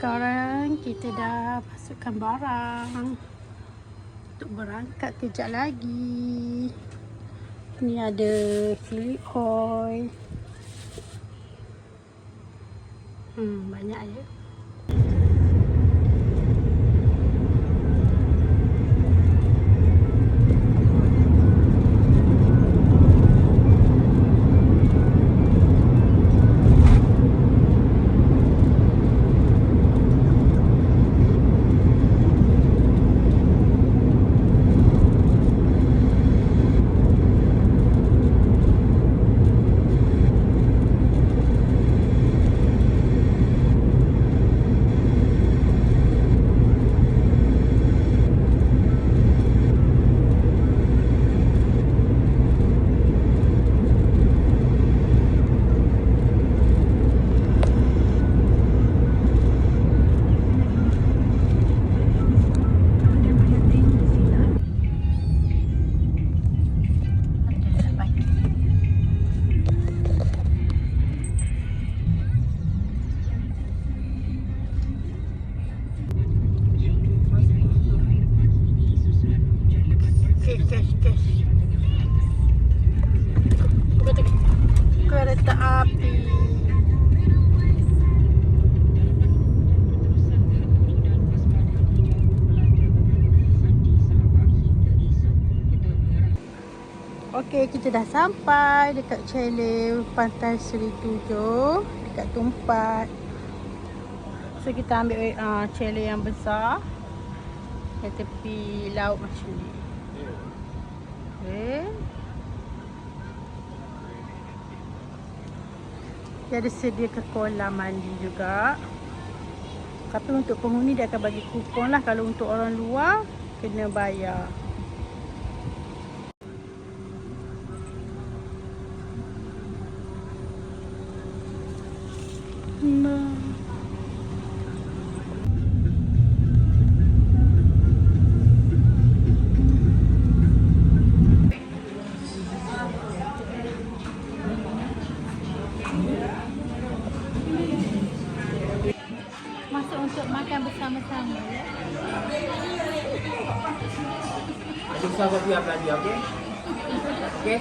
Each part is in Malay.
sekarang kita dah masukkan barang untuk berangkat kejap lagi. Ni ada Philip oil. Banyak ya. Kereta api. Okey, kita dah sampai dekat chalet Pantai Seri 7 dekat Tumpat. So kita ambil chalet yang besar di tepi laut macam ni. Okay. Dia ada sediakan kolam mandi juga. Tapi untuk penghuni dia akan bagi kupon lah. Kalau untuk orang luar kena bayar. Masuk untuk makan bersama-sama ya. Ada besar kopi apa lagi, okey? Okey?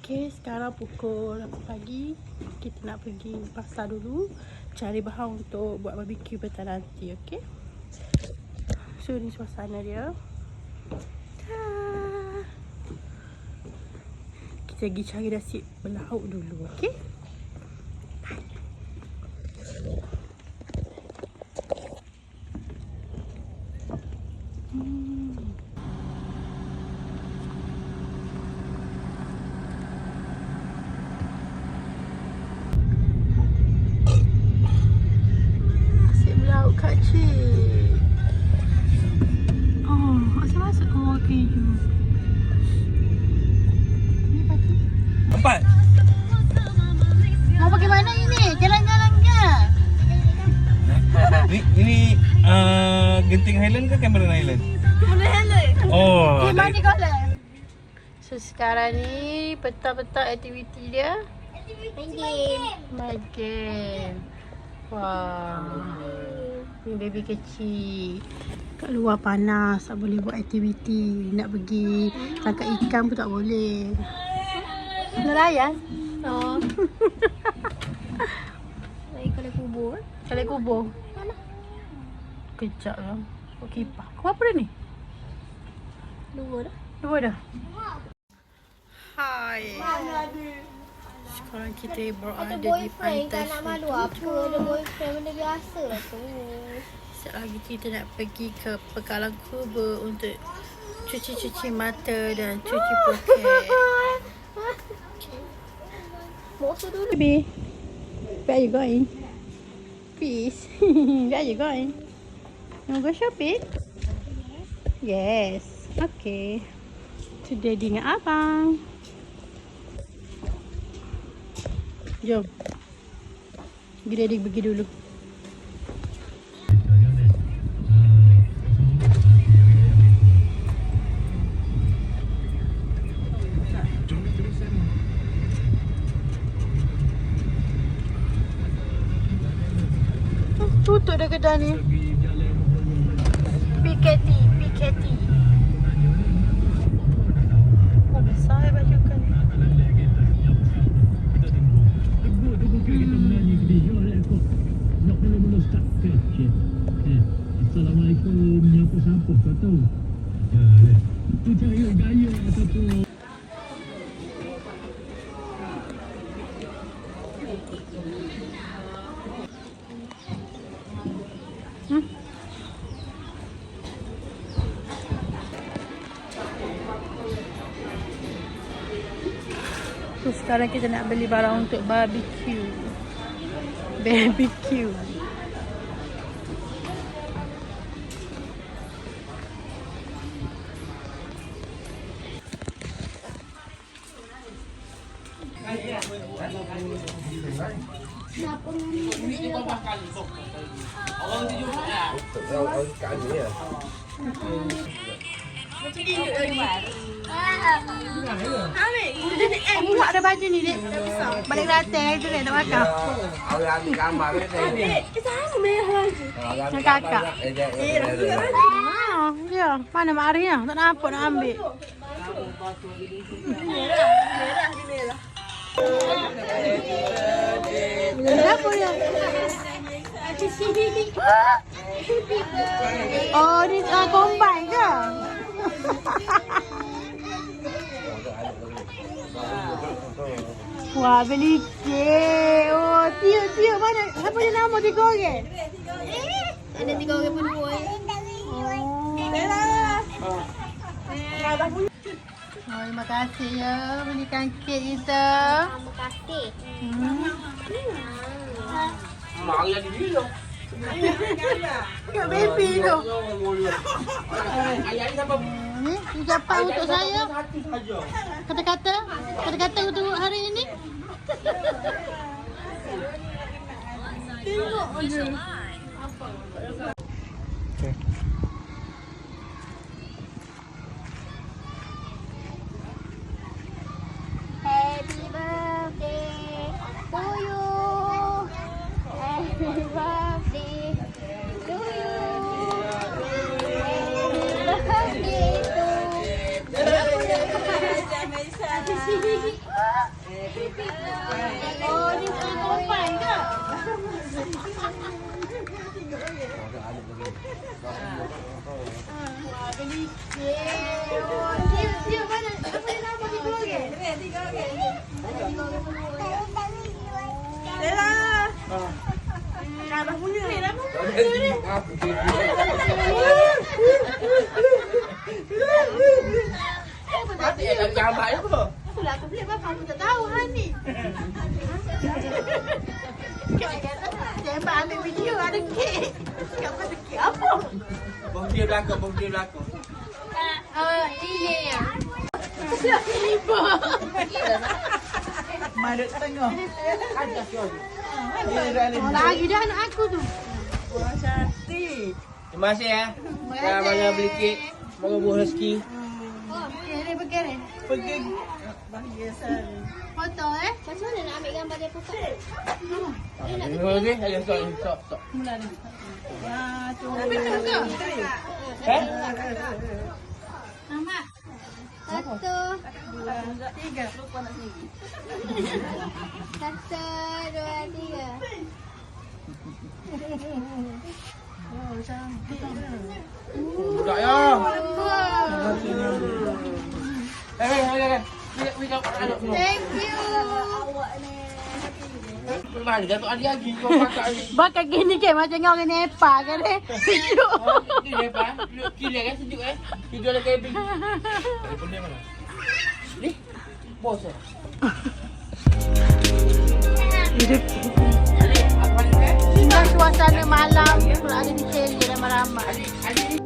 Okey, sekarang pukul 8 pagi. Kita nak pergi pasar dulu, cari bahan untuk buat barbecue petang nanti, okey? So ni suasana dia. Kita pergi cari nasi berlauk dulu, okey? Nasi berlauk Kak Cik. Oh, masuk-masuk ke keju. Empat. Mau pergi mana ini? Jalan-jalan ke? Ini Genting Highland ke Cameron Highland? Cameron Highland. Oh. Mana kau lah? So sekarang ni petang-petang aktiviti dia main game. Wah. Ni baby kecil. Kat luar panas, tak boleh buat aktiviti. Nak pergi tangkap ikan pun tak boleh. Nelayan? Oh. Lagi kalau kubur. Kalau kubur. Mana? Kejap lah. Kau kipas. Kau apa dah ni? Dua dah. Dua dah. Hai. Sekarang kita berada di Boyfriend pantai kan nak malu apa. Ada boyfriend benda biasa lah tu. Sekejap lagi kita nak pergi ke Pekalang Kuba untuk cuci-cuci mata dan cuci poket. Motor dulu. Baby, where are you going? Peace. Where are you going? You want to go shopping? Yes. Okay. Today dengan abang. Jom. Pergi pergi dulu. Tutup dah kedai ni. PKT. Oh, besar ya baju kan ni. Assalamualaikum, nyapa-nyapa kau tahu. Itu cara gaya ataupun So, sekarang kita nak beli barang untuk barbecue. Muak dah baju ni, Dek. Balik datang tu, Dek, nak makan. Orang ambil gambar kan saya. Macam kakak. Ya. Mana Mak Arina? Tak nampak nak ambil. Kenapa dia? Oh, ni combine ke? Wah, beli kek. Oh, Tio mana? Apa dia nama 3 orang? Ada 3 orang pun 2 ya. Oh, terima kasih ya belikan kek kita. Terima kasih. Mak yang di dia. Kek baby tu. Ayah ni siapa? Ni ucapan untuk saya. Kata-kata untuk hari ini. Happy birthday to you. Happy birthday to you. Happy birthday Oh, ni combine ke? Wah, beli kek. Oh, Tio mana? Apa dia nama 3 orang? 3 orang. Mati ada gambar apa? Itulah aku beli apa? Aku tak tahu Hani. Jangan ambil video ada kek. Kau ada kek apa? Bongkir belakang. Iya ya. Siap tiba. Madut tengah. Ada siapa? Oh, lagi dah anak aku tu. Wah, cantik. Terima kasih ya. Dah banyak beli kek. Semoga buah rezeki. Pergi. Pergi bahagia sekali. Foto Macam mana nak ambil gambar dia pusat? Terima kasih. Ayo stop. Mula ni. Wah, tu. Eh? Nama. 1, 2, 3. Lupa nak sendiri. 1, 2, 3. Oh, cantik. Budak ya. Thank you. Mana jatuh ada lagi kau pakai ni. Bakal gini ke macam orang Nepal kan eh. Sejuk. Ni apa? Kira kan sejuk eh. Tidur dalam kabin. Boleh mana? Ni. Bos. Hidup. Apa ni eh? Tinggal suasana malam ada di sini ramai-ramai. Adik